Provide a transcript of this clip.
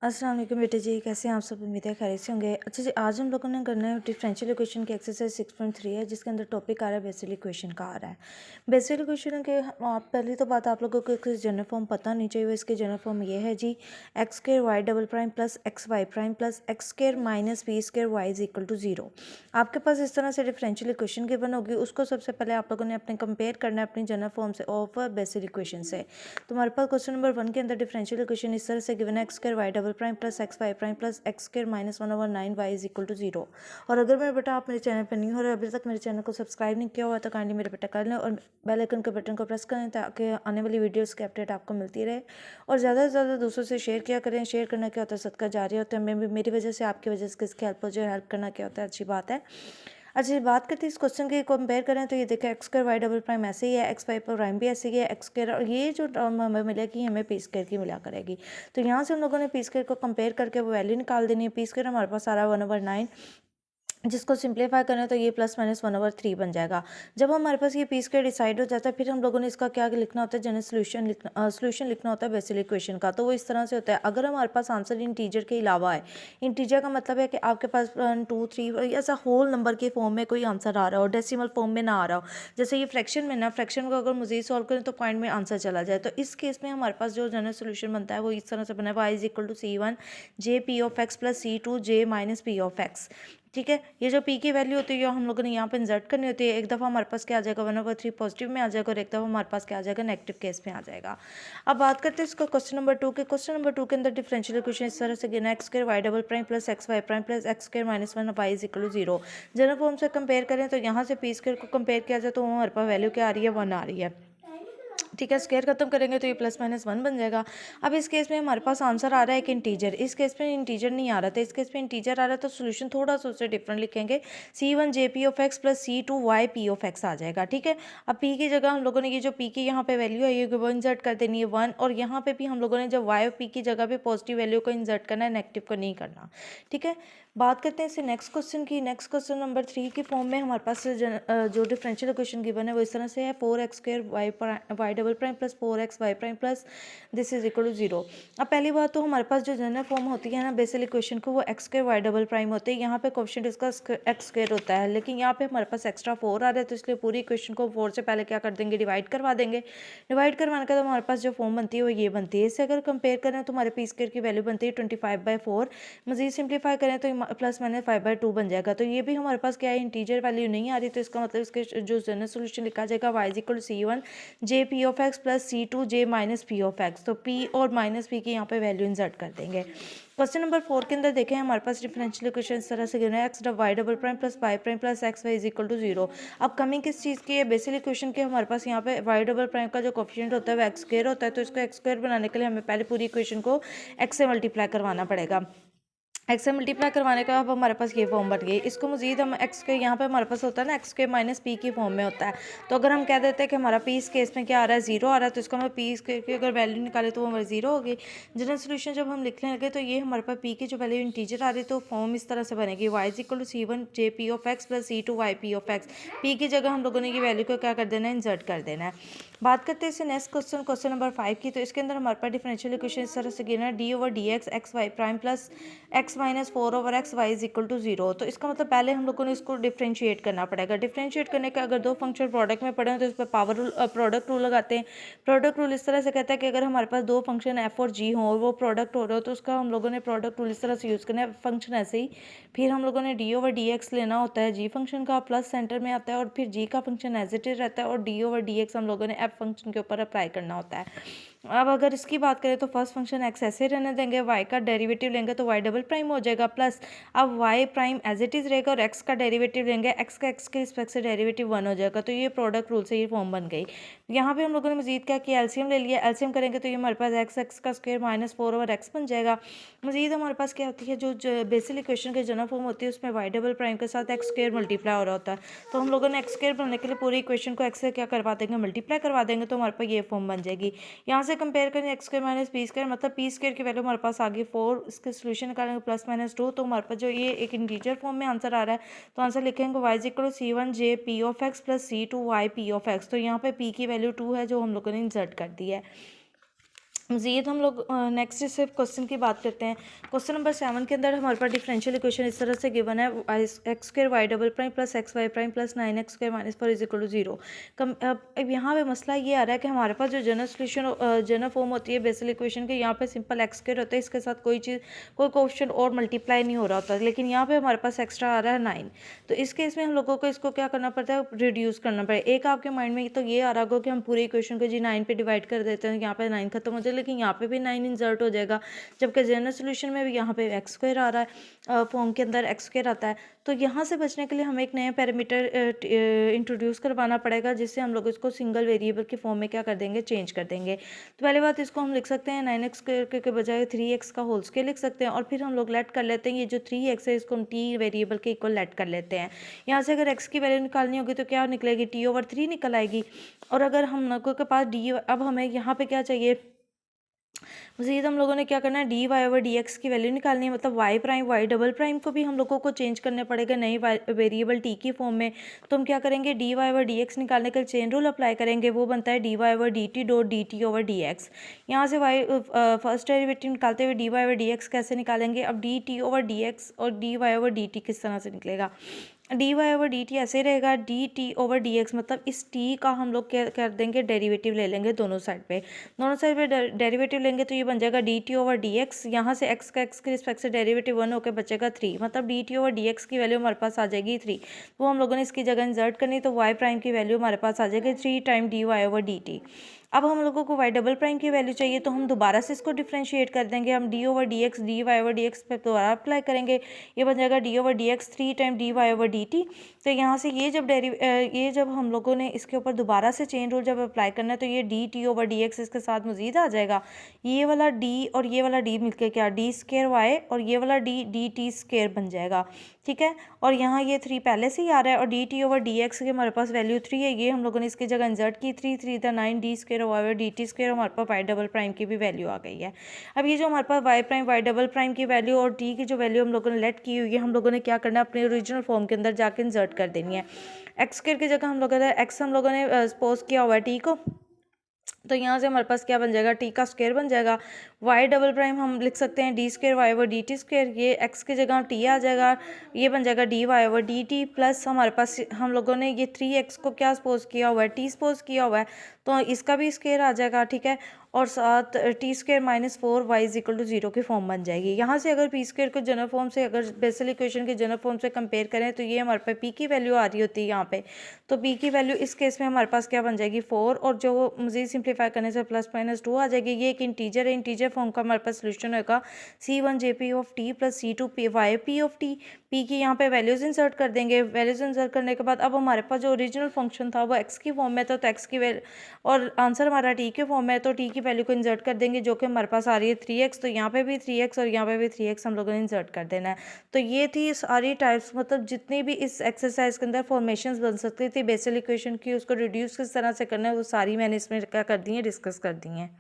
अस्सलाम वालेकुम बेटे जी, कैसे हैं आप सब? उम्मीद है खैरियत से होंगे। अच्छा जी, आज हम लोगों ने करना है डिफरेंशियल इक्वेशन की एक्सरसाइज 6.3 है, जिसके अंदर टॉपिक आ रहा है बेसिक इक्वेशन का आ रहा है। बेसिक इक्वेशन के आप पहली तो बात आप लोगों को इसकी जनरल फॉर्म पता नहीं चाहिए। इसकी जनरल फॉर्म ये है जी, X square Y double prime plus x Y prime plus x square minus B square Y is equal to 0। आपके पास इस तरह से डिफरेंशियल इक्वेशन गिवन होगी, उसको सबसे पहले आप लोगों ने अपने कंपेयर करना है अपनी जनरल फॉर्म से ऑफ बेसिक इक्वेशन से। तो हमारे पास क्वेश्चन नंबर 1 के अंदर डिफरेंशियल इक्वेशन इस तरह से गिवन है, x square Y double prime plus x Y prime plus x square minus 1/9 y is equal to 0। और अगर मेरे बेटा आप मेरे चैनल पर नहीं हो रहे, अभी तक मेरे चैनल को सब्सक्राइब नहीं किया हुआ, तो काइंडली मेरे बेटा कर लें और बेल आइकन के बटन को प्रेस करें, ताकि आने वाली वीडियोस की अपडेट आपको मिलती रहे। और ज़्यादा से ज़्यादा दूसरों से शेयर किया करें। शेयर करना क्या होता है, सदका जारी होता है। मेरी वजह से आपकी वजह से किसकी हेल्प हो जाए, हेल्प करना क्या होता है, अच्छी बात है। अच्छा, बात करते हैं इस क्वेश्चन की, कंपेयर करें तो ये देखा x square Y double prime ऐसे ही है, एक्स वाई प्राइम भी ऐसे ही है, एक्स स्क्र, और ये जो टर्म हमें मिलेगी हमें पी स्क्र की मिला करेगी। तो यहाँ से हम लोगों ने पी स्क्र को कंपेयर करके वो वैल्यू निकाल देनी है। पी स्क्र हमारे पास आ रहा है 1/9, जिसको सिंप्लीफाई करें तो ये प्लस माइनस 1/3 बन जाएगा। जब हमारे पास ये पी स्क्वायर डिसाइड हो जाता है, फिर हम लोगों ने इसका क्या लिखना होता है, जनरल सोल्यूशन लिखना होता है बेसिक इक्वेशन का। तो वो इस तरह से होता है, अगर हमारे पास आंसर इंटीजर के अलावा है, इंटीजर का मतलब है कि आपके पास 1 2 3 ऐसा होल नंबर के फॉर्म में कोई आंसर आ रहा हो, डेसिमल फॉर्म में ना आ रहा हो। जैसे ये फ्रैक्शन में ना, फ्रैक्शन को अगर मजीद सॉल्व करें तो पॉइंट में आंसर चला जाए, तो इस केस में हमारे पास जो जनरल सोल्यूशन बनता है वो इस तरह से बना है, y is equal to C1 J P of x plus C2 J minus P of x. ठीक है, ये जो पी की वैल्यू होती है हम लोगों ने यहाँ पे इंसर्ट करनी होती है। एक दफ़ा हमारे पास क्या आ जाएगा, 1/3 पॉजिटिव में आ जाएगा, और एक दफ़ा हमारे पास क्या आ जाएगा, नेगेटिव केस में आ जाएगा। अब बात करते हैं इसको क्वेश्चन नंबर 2 के। क्वेश्चन नंबर 2 के अंदर डिफरेंशियल इक्वेशन इस तरह से गिना, x square Y double prime plus x Y prime plus x square minus 1 y is equal to 0। General form से कंपेयर करें तो यहाँ से पी स्क्र को कंपेयर किया जाए तो हमारे पास वैल्यू क्या आ रही है, 1 आ रही है। ठीक है, स्क्वायर खत्म करेंगे तो ये प्लस माइनस 1 बन जाएगा। अब इस केस में हमारे पास आंसर आ रहा है एक इंटीजर, इस केस में इंटीजर नहीं आ रहा था, इस केस में इंटीजर आ रहा है, तो सोल्यूशन थोड़ा सा उससे डिफरेंट लिखेंगे। C1 J P of x plus C2 Y P of X आ जाएगा। ठीक है, अब पी की जगह हम लोगों ने ये जो पी की यहाँ पे वैल्यू है ये वो इंसर्ट कर देनी है 1, और यहाँ पे भी हम लोगों ने जब वाई और पी की जगह पे पॉजिटिव वैल्यू को इंसर्ट करना है, नेगेटिव को नहीं करना। ठीक है, बात करते हैं इसे नेक्स्ट क्वेश्चन की। नेक्स्ट क्वेश्चन नंबर 3 की फॉर्म में हमारे पास जो डिफरेंशियल इक्वेशन गिवन है वो इस तरह से है, 4x square y double prime plus 4x y prime plus this is equal to 0। अब पहली बात तो हमारे पास जो जनरल फॉर्म होती है ना बेसिक इक्वेशन को, वो x square y double prime होते हैं। यहाँ पे क्वेश्चन इसका एक्स स्क्वायर होता है, लेकिन यहाँ पे हमारे पास एक्स्ट्रा 4 आ रहा है, तो इसलिए पूरी इक्वेशन को 4 से पहले क्या कर देंगे, डिवाइड करवा देंगे। डिवाइड करवाने के बाद हमारे पास जो फॉर्म बनती है वो ये बनती है। इससे अगर कंपेयर करें तो हमारे पी स्क्वायर की वैल्यू बनती है 25/4। मजीद सिंप्लीफाई करें तो प्लस माइनस 5/2 बन जाएगा। तो ये भी हमारे पास क्या है, इंटीजर वैल्यू नहीं आ रही, तो इसका मतलब इसके जो जनरल सोल्यूशन लिखा जाएगा y is equal to C1 J P of x plus C2 J minus P of x. तो पी और माइनस पी की यहाँ पे वैल्यू इंसर्ट कर देंगे। क्वेश्चन नंबर 4 के अंदर देखें, हमारे पास डिफरेंशियल इक्वेशन इस तरह से गिवन है, x y double prime plus y prime plus x y is equal to 0। अब कमी किस चीज़ की है, बेसिक इक्वेशन के। हमारे पास यहाँ पे वाई डबल प्राइम का जो कोफिशिएंट होता है वो एक्स स्क्वायर होता है, तो इसको एक्स स्क्वायर बनाने के लिए हमें पहले पूरी इक्वेशन को एक्स से मल्टीप्लाई करवाना पड़ेगा। एक्स से मल्टीप्लाई करवाने के बाद हमारे पास ये फॉर्म बन गई। इसको मजीद हम एक्स के यहाँ पे हमारे पास होता है ना, एक्स के माइनस पी की फॉर्म में होता है। तो अगर हम कह देते हैं कि हमारा पी इस केस में क्या आ रहा है, 0 आ रहा है, तो इसका हमें पी स्क्वायर की अगर वैल्यू निकाले तो वो हमारी 0 होगी। जनरल सोल्यूशन जब हम लिखने लगे तो ये हमारे पास पी की जो वैल्यू इंटीजर आ रही है, तो फॉर्म इस तरह से बनेगी, y is equal to C1 J P of x plus C2 Y P of x. P की जगह हम लोगों ने ये वैल्यू को क्या कर देना है, इंसर्ट कर देना है। बात करते हैं इसे नेक्स्ट क्वेश्चन, क्वेश्चन नंबर 5 की। तो इसके अंदर हमारे पास डिफरेंशियल इक्वेशन इस तरह से गिना है, d/dx x Y prime plus x minus 4/x y is equal to 0। तो इसका मतलब पहले हम लोगों ने इसको डिफरेंशिएट करना पड़ेगा। डिफरेंशिएट करने के अगर दो फंक्शन प्रोडक्ट में पड़े तो इस पर पावर रूल प्रोडक्ट रूल लगाते हैं। प्रोडक्ट रूल इस तरह से कहता है कि अगर हमारे पास दो फंक्शन एफ और जी हो और वो प्रोडक्ट हो रहे हो, तो उसका हम लोगों ने प्रोडक्ट रूल इस तरह से यूज़ करना है, फंक्शन ऐसे ही। फिर हम लोगों ने d/dx लेना होता है जी फंक्शन का, प्लस सेंटर में आता है, और फिर जी का फंक्शन एज इट इज रहता है, और d/dx हम लोगों ने एफ फंक्शन के ऊपर अप्लाई करना होता है। अब अगर इसकी बात करें तो फर्स्ट फंक्शन एक्स ऐसे रहने देंगे, वाई का डेरिवेटिव लेंगे तो वाई डबल प्राइम हो जाएगा, प्लस अब y prime as it is रहेगा, और एक्स का डेरिवेटिव लेंगे, एक्स का एक्स के रिस्पेक्ट से डेरिवेटिव 1 हो जाएगा। तो ये प्रोडक्ट रूल से ये फॉर्म बन गई। यहाँ पे हम लोगों ने मजीद क्या किया, एलसीएम ले लिया। एलसीएम करेंगे तो ये हमारे पास एक्स एक्स का स्क्वायर माइनस 4/x बन जाएगा। मजीद हमारे पास क्या होती है, जो बेसिक इक्वेशन के जनरल फॉर्म होती है उसमें वाई डबल प्राइम के साथ एक्स स्क्वायर मल्टीप्लाई हो रहा होता है। तो हम लोगों ने एक्स स्क्वायर बनाने के लिए पूरी इक्वेशन को एक्स से क्या करवा देंगे, मल्टीप्लाई करवा देंगे, तो हमारे पास ये फॉर्म बन जाएगी। यहाँ से कंपेयर करें x square minus P square, मतलब पी स्क्वायर की वैल्यू हमारे पास आ गई 4, इसके सोल्यूशन निकालेंगे प्लस माइनस 2, तो हमारे पास जो ये एक इंटीजर फॉर्म में आंसर आ रहा है, तो आंसर लिखेंगे y is equal to C1 J P of x plus C2 Y P of x. तो यहाँ पे पी की वैल्यू 2 है जो हम लोगों ने इंसर्ट कर दी है। मज़ीद हम लोग नेक्स्ट से क्वेश्चन की बात करते हैं। क्वेश्चन नंबर 7 के अंदर हमारे पास डिफरेंशियल इक्वेशन इस तरह से गिवन है, x square Y double prime plus x Y prime plus 9x square minus 4 is equal to 0। अब यहाँ पे मसला ये आ रहा है कि हमारे पास जो जनरल सोल्यूशन जनरल फॉर्म होती है बेसिल इक्वेशन के, यहाँ पे सिंपल एक्स स्क्र होता है, इसके साथ कोई चीज़ कोई क्वेश्चन और मल्टीप्लाई नहीं हो रहा होता, लेकिन यहाँ पे हमारे पास एक्स्ट्रा आ रहा है 9। तो इस केस में हम लोगों को इसको क्या करना पड़ता है, रिड्यूस करना पड़ेगा। एक आपके माइंड में तो ये आ रहा होगा कि हम पूरे इक्वेशन को जी 9 पे डिवाइड कर देते हैं, यहाँ पे 9 खत्म हो जाए, लेकिन यहाँ पे भी 9 इंसर्ट हो जाएगा, जबकि जनरल सोल्यूशन में भी यहाँ पे एक्स स्क्वायर आ रहा है, फॉर्म के अंदर एक्स स्क्वायर आता है। तो यहाँ से बचने के लिए हमें एक नया पैरामीटर इंट्रोड्यूस करवाना पड़ेगा, जिससे हम लोग इसको सिंगल वेरिएबल के फॉर्म में क्या कर देंगे, चेंज कर देंगे। तो पहले बात इसको हम लिख सकते हैं 9x स्क्वायर के बजाय 3x का होल स्क्वायर लिख सकते हैं, और फिर हम लोग लेट कर लेते हैं ये जो 3x है इसको हम t वेरिएबल के इक्वल लेट कर लेते हैं। यहाँ से अगर x की वैल्यू निकालनी होगी तो क्या निकलेगी, t/3 निकल आएगी। और अगर हम लोगों के पास डी, अब हमें यहाँ पे क्या चाहिए, मज़ीद हम लोगों ने क्या करना है, dy/dx की वैल्यू निकालनी है, मतलब y prime y double prime को भी हम लोगों को चेंज करने पड़ेगा नई वेरिएबल t की फॉर्म में। तो हम क्या करेंगे, dy/dx निकालने के लिए चेन रूल अप्लाई करेंगे, वो बनता है dy/dt डॉट dt/dx। यहाँ से y फर्स्ट डेरिवेटिव निकालते हुए dy/dx कैसे निकालेंगे, अब dt/dx और dy/dt किस तरह से निकलेगा, dy/dt ऐसे रहेगा dt/dx, मतलब इस t का हम लोग क्या कर देंगे, डेरिवेटिव ले लेंगे दोनों साइड पे डेरिवेटिव लेंगे, तो ये बन जाएगा dt/dx। यहाँ से x का x के रिस्पेक्ट से डेरिवेटिव 1 होकर बचेगा 3, मतलब dt/dx की वैल्यू हमारे पास आ जाएगी 3। वो हम लोगों ने इसकी जगह इंसर्ट करनी, तो y प्राइम की वैल्यू हमारे पास आ जाएगी 3 टाइम dy/dt। अब हम लोगों को y डबल प्राइम की वैल्यू चाहिए, तो हम दोबारा से इसको डिफ्रेंशिएट कर देंगे, हम d/dx dy/dx पे दोबारा अप्लाई करेंगे, ये बन जाएगा d/dx 3 टाइम dy/dt। तो यहाँ से ये जब हम लोगों ने इसके ऊपर दोबारा से चेन रूल जब अप्लाई करना है, तो ये dt/dx इसके साथ मज़ीद आ जाएगा, ये वाला d और ये वाला d मिलकर क्या d² y और ये वाला d dt² बन जाएगा, ठीक है। और यहाँ ये 3 पहले से ही आ रहा है, और dt/dx की हमारे पास वैल्यू 3 है, ये हम लोगों ने इसकी जगह इंसर्ट की, 3 था 9 d² और dt², हमारे पास y डबल प्राइम की भी वैल्यू आ गई है। अब ये जो हमारे पास y prime y double prime की वैल्यू और t की जो वैल्यू हम लोगों ने लेट की हुई है, हम लोगों ने क्या करना है, अपने ओरिजिनल फॉर्म के अंदर जाके इंसर्ट कर देनी है। x² की जगह हम लोगों ने सपोज किया हुआ है t को, तो यहाँ से हमारे पास क्या बन जाएगा, t का स्क्वायर बन जाएगा। y डबल प्राइम हम लिख सकते हैं d² y/dt², ये x की जगह t आ जाएगा, ये बन जाएगा dy/dt प्लस हमारे पास हम लोगों ने ये 3x को क्या सपोज किया हुआ है, t सपोज किया हुआ है, तो इसका भी स्क्वायर आ जाएगा, ठीक है। और साथ t² minus 4y is equal to 0 की फॉर्म बन जाएगी। यहाँ से अगर p² को जनरल फॉर्म से, अगर बेसिल इक्वेशन के जनरल फॉर्म से कंपेयर करें, तो ये हमारे पास p की वैल्यू आ रही होती है यहाँ पे, तो p की वैल्यू इस केस में हमारे पास क्या बन जाएगी 4, और जो मज़ीद सिंप्लीफाई करने से +-2 आ जाएगी। ये एक इंटीजर है, इंटीजर फॉर्म का हमारे पास सोल्यूशन होगा c1jp of t plus c2yp of t। p की यहाँ पे वैल्यूज़ इंसर्ट कर देंगे, वैल्यूज़ इंसर्ट करने के बाद अब हमारे पास जो ओरिजिनल फंक्शन था वो x की फॉर्म में था, तो x की वैल्यू, और आंसर हमारा t के फॉर्म में है, तो t की वैल्यू को इंसर्ट कर देंगे, जो कि हमारे पास आ रही है 3x, तो यहाँ पे भी 3x और यहाँ पे भी 3x हम लोगों ने इंसर्ट कर देना है। तो ये थी सारी टाइप्स, मतलब जितनी भी इस एक्सरसाइज के अंदर फॉर्मेशंस बन सकती थी बेसिल इक्वेशन की, उसको रिड्यूस किस तरह से करना है, वो सारी मैंने इसमें क्या कर दी है, डिस्कस कर दी हैं।